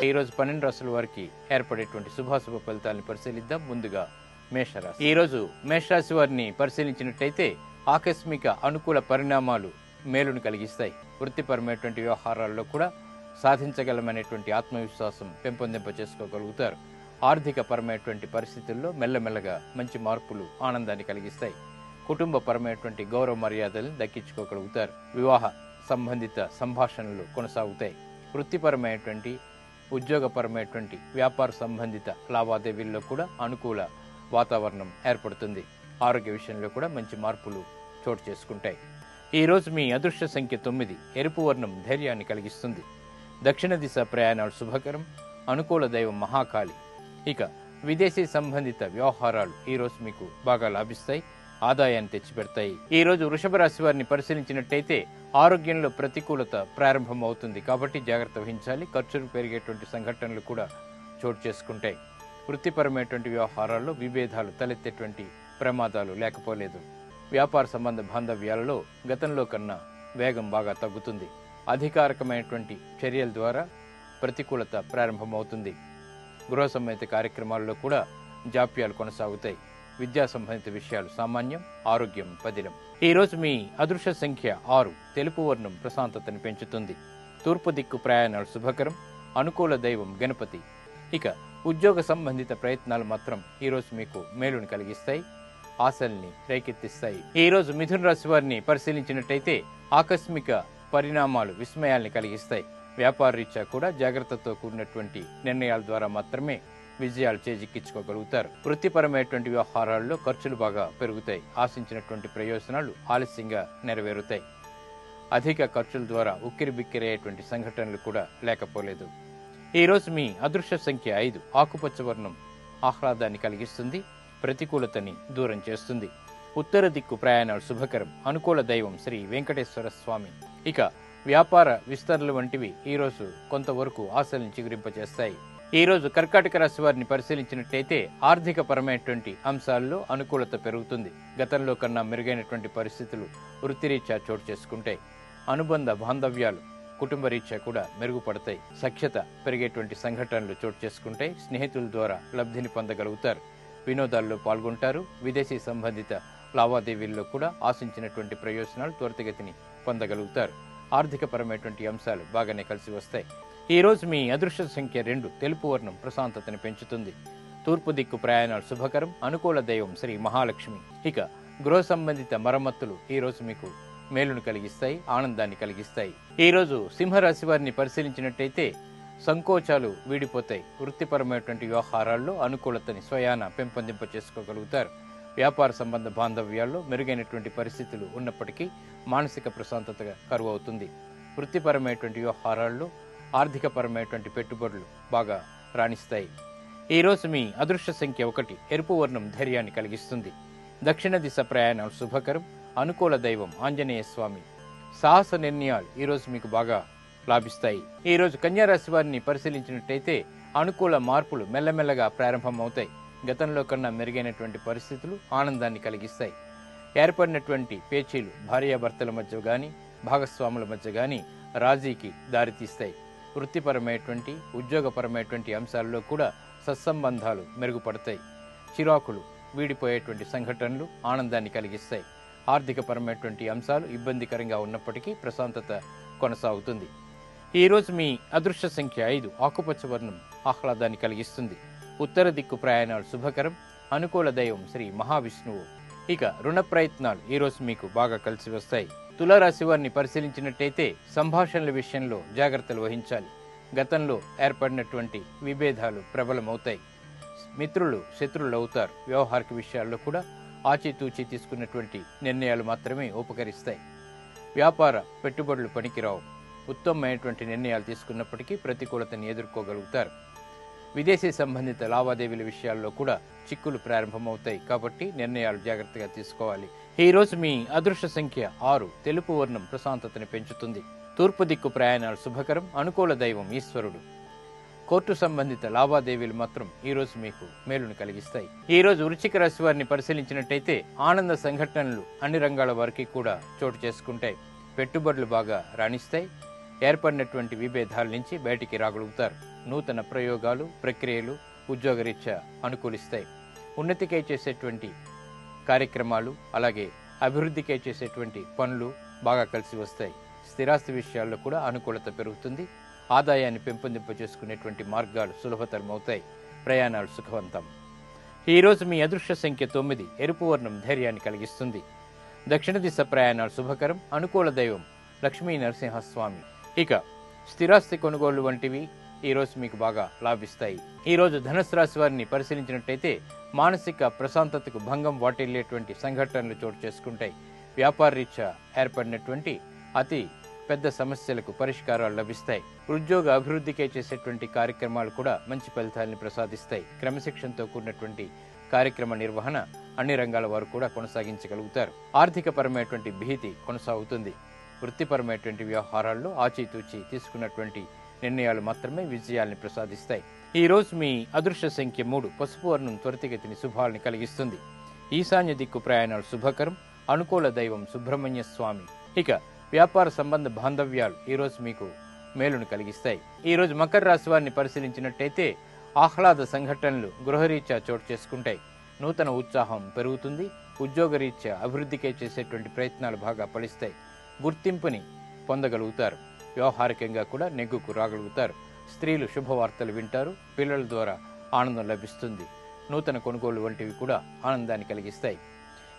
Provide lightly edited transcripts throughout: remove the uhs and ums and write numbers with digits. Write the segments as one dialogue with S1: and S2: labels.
S1: ఈరోజు 12 రాశుల వారికి ఏర్పడేటువంటి శుభాశుభ ఫలితాలను పరిశీలిద్దాం. ముందుగా మేషరాశి. ఈరోజు మేషరాశి వారిని పరిశీలించినట్టయితే ఆకస్మిక అనుకూల పరిణామాలు మేలును కలిగిస్తాయి. వృత్తిపరమైనటువంటి వ్యవహారాల్లో కూడా సాధించగలమనేటువంటి ఆత్మవిశ్వాసం పెంపొందింప చేసుకోగలుగుతారు. ఆర్థిక పరమైనటువంటి పరిస్థితుల్లో మెల్లమెల్లగా మంచి మార్పులు ఆనందాన్ని కలిగిస్తాయి. కుటుంబపరమైనటువంటి గౌరవ మర్యాదలను దక్కించుకోగలుగుతారు. వివాహ సంబంధిత సంభాషణలు కొనసాగుతాయి. వృత్తిపరమైనటువంటి ఉద్యోగపరమైనటువంటి వ్యాపార సంబంధిత లావాదేవీల్లో కూడా అనుకూల వాతావరణం ఏర్పడుతుంది. ఆరోగ్య విషయంలో కూడా మంచి మార్పులు చోటు చేసుకుంటాయి. ఈరోజు మీ అదృష్ట సంఖ్య 9. ఎరుపు వర్ణం ధైర్యాన్ని కలిగిస్తుంది. దక్షిణ దిశ ప్రయాణాలు శుభకరం. అనుకూల దైవం మహాకాళి. ఇక విదేశీ సంబంధిత వ్యవహారాలు ఈరోజు మీకు బాగా లాభిస్తాయి, ఆదాయాన్ని తెచ్చిపెడతాయి. ఈ రోజు వృషభ రాశి వారిని పరిశీలించినట్టయితే ఆరోగ్యంలో ప్రతికూలత ప్రారంభమవుతుంది కాబట్టి జాగ్రత్త వహించాలి. ఖర్చులు పెరిగేటువంటి సంఘటనలు కూడా చోటు చేసుకుంటాయి. వృత్తిపరమైనటువంటి వ్యవహారాల్లో విభేదాలు తలెత్తేటువంటి ప్రమాదాలు లేకపోలేదు. వ్యాపార సంబంధ బాంధవ్యాలలో గతంలో కన్నా వేగం బాగా తగ్గుతుంది. అధికారికమైనటువంటి చర్యల ద్వారా ప్రతికూలత ప్రారంభమవుతుంది. గృహ సంబంధిత కార్యక్రమాల్లో కూడా జాప్యాలు కొనసాగుతాయి. విద్యా సంబంధిత విషయాలు సామాన్యం, ఆరోగ్యం పదిలం. ఈ రోజు మీ అదృష్ట సంఖ్య 6. తెలుపు వర్ణం ప్రశాంతతను పెంచుతుంది. తూర్పు దిక్కు ప్రయాణాలు శుభకరం. అనుకూల దైవం గణపతి. ఇక ఉద్యోగ సంబంధిత ప్రయత్నాలు మాత్రం ఈరోజు మీకు మేలును కలిగిస్తాయి, ఆశల్ని రేకెత్తిస్తాయి. ఈ రోజు మిథున రాశి వారిని పరిశీలించినట్టయితే ఆకస్మిక పరిణామాలు విస్మయాల్ని కలిగిస్తాయి. వ్యాపార రీత్యా కూడా జాగ్రత్తతో కూడినటువంటి నిర్ణయాల ద్వారా మాత్రమే విజయాలు చేజిక్కించుకోగలుగుతారు. వృత్తిపరమైనటువంటి వ్యవహారాల్లో ఖర్చులు బాగా పెరుగుతాయి. ఆశించినటువంటి ప్రయోజనాలు ఆలస్యంగా నెరవేరుతాయి. అధిక ఖర్చుల ద్వారా ఉక్కిరిబిక్కిరయ్యేటువంటి సంఘటనలు కూడా లేకపోలేదు. ఈ రోజు మీ అదృష్ట సంఖ్య 5. ఆకుపచ్చ వర్ణం ఆహ్లాదాన్ని కలిగిస్తుంది, ప్రతికూలతని దూరం చేస్తుంది. ఉత్తర దిక్కు ప్రయాణాలు శుభకరం. అనుకూల దైవం శ్రీ వెంకటేశ్వర స్వామి. ఇక వ్యాపార విస్తరణలు వంటివి ఈరోజు కొంతవరకు ఆశలను చిగురింపచేస్తాయి. ఈ రోజు కర్కాటక రాశి వారిని పరిశీలించినట్టయితే ఆర్థిక పరమైనటువంటి అంశాల్లో అనుకూలత పెరుగుతుంది. గతంలో కన్నా మెరుగైనటువంటి పరిస్థితులు వృత్తిరీత్యా చోటు చేసుకుంటాయి. అనుబంధ బాంధవ్యాలు కుటుంబ రీత్యా కూడా మెరుగుపడతాయి. సఖ్యత పెరిగేటువంటి సంఘటనలు చోటు చేసుకుంటాయి. స్నేహితుల ద్వారా లబ్ధిని పొందగలుగుతారు. వినోదాల్లో పాల్గొంటారు. విదేశీ సంబంధిత లావాదేవీల్లో కూడా ఆశించినటువంటి ప్రయోజనాలు త్వరితగతిని పొందగలుగుతారు. ఆర్థిక పరమైనటువంటి అంశాలు బాగానే కలిసి వస్తాయి. ఈ రోజు మీ అదృష్ట సంఖ్య 2. తెలుపు వర్ణం ప్రశాంతతని పెంచుతుంది. తూర్పు దిక్కు ప్రయాణాలు శుభకరం. అనుకూల దైవం శ్రీ మహాలక్ష్మి. ఇక గృహ సంబంధిత మరమ్మతులు ఈ రోజు మీకు మేలును కలిగిస్తాయి, ఆనందాన్ని కలిగిస్తాయి. ఈ రోజు సింహరాశి వారిని పరిశీలించినట్టయితే సంకోచాలు వీడిపోతాయి. వృత్తిపరమైనటువంటి వ్యవహారాల్లో అనుకూలతని స్వయాన పెంపొందింప చేసుకోగలుగుతారు. వ్యాపార సంబంధ బాంధవ్యాల్లో మెరుగైనటువంటి పరిస్థితులు ఉన్నప్పటికీ మానసిక ప్రశాంతత కరువు అవుతుంది. వృత్తిపరమైనటువంటి వ్యవహారాల్లో ఆర్థిక పరమైనటువంటి పెట్టుబడులు బాగా రాణిస్తాయి. ఈ రోజు మీ అదృష్ట సంఖ్య 1. ఎరుపు వర్ణం ధైర్యాన్ని కలిగిస్తుంది. దక్షిణ దిశ ప్రయాణాలు శుభకరం. అనుకూల దైవం ఆంజనేయ స్వామి. సాహస నిర్ణయాలు ఈరోజు మీకు బాగా లాభిస్తాయి. ఈ రోజు కన్యారాశి వారిని పరిశీలించినట్టయితే అనుకూల మార్పులు మెల్లమెల్లగా ప్రారంభమవుతాయి. గతంలో కన్నా మెరుగైనటువంటి పరిస్థితులు ఆనందాన్ని కలిగిస్తాయి. ఏర్పడినటువంటి పేచీలు భార్యాభర్తల మధ్య గాని, భాగస్వాముల మధ్య గాని రాజీకి దారితీస్తాయి. వృత్తిపరమైనటువంటి ఉద్యోగపరమైనటువంటి అంశాల్లో కూడా సత్సంబంధాలు మెరుగుపడతాయి. చిరాకులు వీడిపోయేటువంటి సంఘటనలు ఆనందాన్ని కలిగిస్తాయి. ఆర్థిక పరమైనటువంటి అంశాలు ఇబ్బందికరంగా ఉన్నప్పటికీ ప్రశాంతత కొనసాగుతుంది. ఈ రోజు మీ అదృష్ట సంఖ్య 5. ఆకుపచ్చ వర్ణం ఆహ్లాదాన్ని కలిగిస్తుంది. ఉత్తర దిక్కు ప్రయాణాలు శుభకరం. అనుకూల దైవం శ్రీ మహావిష్ణువు. ఇక రుణ ప్రయత్నాలు ఈరోజు మీకు బాగా కలిసి వస్తాయి. తులారాశి వారిని పరిశీలించినట్టయితే సంభాషణల విషయంలో జాగ్రత్తలు వహించాలి. గతంలో ఏర్పడినటువంటి విభేదాలు ప్రబలమవుతాయి. మిత్రులు శత్రువులు అవుతారు. వ్యవహారిక విషయాల్లో కూడా ఆచితూచి తీసుకున్నటువంటి నిర్ణయాలు మాత్రమే ఉపకరిస్తాయి. వ్యాపార పెట్టుబడులు పనికిరావు. ఉత్తమమైనటువంటి నిర్ణయాలు తీసుకున్నప్పటికీ ప్రతికూలతని ఎదుర్కోగలుగుతారు. విదేశీ సంబంధిత లావాదేవీల విషయాల్లో కూడా చిక్కులు ప్రారంభమవుతాయి కాబట్టి నిర్ణయాలు జాగ్రత్తగా తీసుకోవాలి. ఈ రోజు మీ అదృష్ట సంఖ్య 6. తెలుపు వర్ణం ప్రశాంతతని పెంచుతుంది. తూర్పు దిక్కు ప్రయాణాలు శుభకరం. అనుకూల దైవం ఈశ్వరుడు. కోర్టు సంబంధిత లావాదేవీలు మాత్రం ఈ రోజు మీకు మేలును కలిగిస్తాయి. ఈ రోజు వృశ్చిక రాశి వారిని పరిశీలించినట్టయితే ఆనంద సంఘటనలు అన్ని రంగాల వారికి కూడా చోటు చేసుకుంటాయి. పెట్టుబడులు బాగా రాణిస్తాయి. ఏర్పడినటువంటి విభేదాల నుంచి బయటికి రాగలుగుతారు. నూతన ప్రయోగాలు, ప్రక్రియలు ఉద్యోగరీత్యా అనుకూలిస్తాయి. ఉన్నతికై చేసేటువంటి కార్యక్రమాలు, అలాగే అభివృద్ధికై చేసేటువంటి పనులు బాగా కలిసి వస్తాయి. స్థిరాస్తి విషయాల్లో కూడా అనుకూలత పెరుగుతుంది. ఆదాయాన్ని పెంపొందింప చేసుకునేటువంటి మార్గాలు సులభతరం అవుతాయి. ప్రయాణాలు సుఖవంతం. ఈరోజు మీ అదృష్ట సంఖ్య 9. ఎరుపు వర్ణం ధైర్యాన్ని కలిగిస్తుంది. దక్షిణ దిశ ప్రయాణాలు శుభకరం. అనుకూల దైవం లక్ష్మీ నరసింహస్వామి. ఇక స్థిరాస్తి కొనుగోలు వంటివి ఈరోజు మీకు బాగా లాభిస్తాయి. ఈరోజు ధనుసు రాశి వారిని పరిశీలించినట్టయితే మానసిక ప్రశాంతతకు భంగం వాటిల్లేటువంటి సంఘటనలు చోటు చేసుకుంటాయి. వ్యాపార రీత్యా ఏర్పడినటువంటి అతి పెద్ద సమస్యలకు పరిష్కారాలు లభిస్తాయి. ఉద్యోగ అభివృద్ధికై చేసేటువంటి కార్యక్రమాలు కూడా మంచి ఫలితాలను ప్రసాదిస్తాయి. క్రమశిక్షణతో కూడినటువంటి కార్యక్రమ నిర్వహణ అన్ని రంగాల వారు కూడా కొనసాగించగలుగుతారు. ఆర్థికపరమైనటువంటి భీతి కొనసాగుతుంది. వృత్తిపరమైనటువంటి వ్యవహారాల్లో ఆచితూచి తీసుకున్నటువంటి నిర్ణయాలు మాత్రమే విజయాల్ని ప్రసాదిస్తాయి. ఈ రోజు మీ అదృష్ట సంఖ్య 3. పసుపు వర్ణం త్వరితగతిని శుభాల్ని కలిగిస్తుంది. ఈశాన్య దిక్కు ప్రయాణాలు శుభకరం. అనుకూల దైవం సుబ్రహ్మణ్య స్వామి. ఇక వ్యాపార సంబంధ బాంధవ్యాలు ఈరోజు మీకు మేలును కలిగిస్తాయి. ఈరోజు మకర రాశి వారిని పరిశీలించినట్టయితే ఆహ్లాద సంఘటనలు గృహరీత్యా చోటు చేసుకుంటాయి. నూతన ఉత్సాహం పెరుగుతుంది. ఉద్యోగరీత్యా అభివృద్ధికై చేసేటువంటి ప్రయత్నాలు బాగా ఫలిస్తాయి. గుర్తింపుని పొందగలుగుతారు. వ్యవహారికంగా కూడా నెగ్గుకు రాగలుగుతారు. స్త్రీలు శుభవార్తలు వింటారు. పిల్లల ద్వారా ఆనందం లభిస్తుంది. నూతన కొనుగోలు వంటివి కూడా ఆనందాన్ని కలిగిస్తాయి.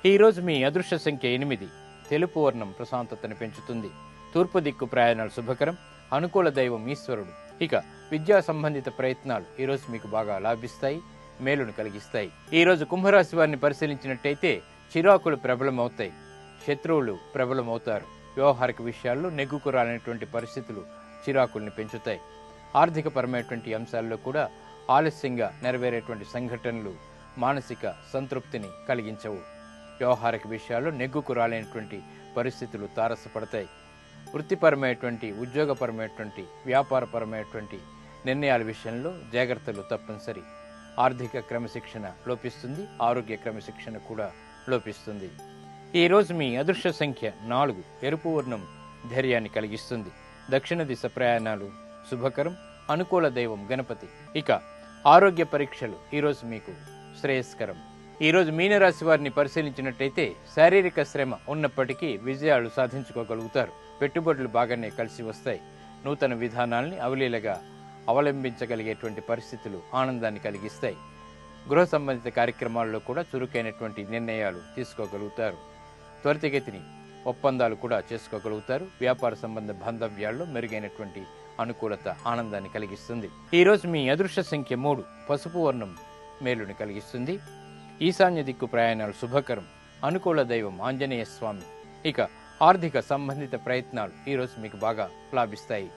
S1: ఈరోజు మీ అదృష్ట సంఖ్య 8. తెలుపు వర్ణం ప్రశాంతతను పెంచుతుంది. తూర్పు దిక్కు ప్రయాణాలు శుభకరం. అనుకూల దైవం ఈశ్వరుడు. ఇక విద్యా సంబంధిత ప్రయత్నాలు ఈరోజు మీకు బాగా లాభిస్తాయి, మేలును కలిగిస్తాయి. ఈరోజు కుంభరాశి వారిని పరిశీలించినట్టయితే చిరాకులు ప్రబలమవుతాయి. శత్రువులు ప్రబలమవుతారు. వ్యవహారిక విషయాల్లో నెగ్గుకు రానటువంటి పరిస్థితులు చిరాకుల్ని పెంచుతాయి. ఆర్థికపరమైనటువంటి అంశాల్లో కూడా ఆలస్యంగా నెరవేరేటువంటి సంఘటనలు మానసిక సంతృప్తిని కలిగించవు. వ్యవహారిక విషయాల్లో నెగ్గుకు రాలేనటువంటి పరిస్థితులు తారసపడతాయి. వృత్తిపరమైనటువంటి, ఉద్యోగపరమైనటువంటి, వ్యాపారపరమైనటువంటి నిర్ణయాల విషయంలో జాగ్రత్తలు తప్పనిసరి. ఆర్థిక క్రమశిక్షణ లోపిస్తుంది. ఆరోగ్య క్రమశిక్షణ కూడా లోపిస్తుంది. ఈరోజు మీ అదృష్ట సంఖ్య 4. ఎరుపు వర్ణం ధైర్యాన్ని కలిగిస్తుంది. దక్షిణ దిశ ప్రయాణాలు శుభకరం. అనుకూల దైవం గణపతి. ఇక ఆరోగ్య పరీక్షలు ఈరోజు మీకు శ్రేయస్కరం. ఈరోజు మీనరాశి వారిని పరిశీలించినట్టయితే శారీరక శ్రమ ఉన్నప్పటికీ విజయాలు సాధించుకోగలుగుతారు. పెట్టుబడులు బాగానే కలిసి వస్తాయి. నూతన విధానాల్ని అవలీలగా అవలంబించగలిగేటువంటి పరిస్థితులు ఆనందాన్ని కలిగిస్తాయి. గృహ సంబంధిత కార్యక్రమాల్లో కూడా చురుకైనటువంటి నిర్ణయాలు తీసుకోగలుగుతారు. త్వరితగతిని ఒప్పందాలు కూడా చేసుకోగలుగుతారు. వ్యాపార సంబంధ బాంధవ్యాల్లో మెరుగైనటువంటి అనుకూలత ఆనందాన్ని కలిగిస్తుంది. ఈరోజు మీ అదృష్ట సంఖ్య 3. పసుపు వర్ణం మేలుని కలిగిస్తుంది. ఈశాన్య దిక్కు ప్రయాణాలు శుభకరం. అనుకూల దైవం ఆంజనేయ స్వామి. ఇక ఆర్థిక సంబంధిత ప్రయత్నాలు ఈరోజు మీకు బాగా లాభిస్తాయి.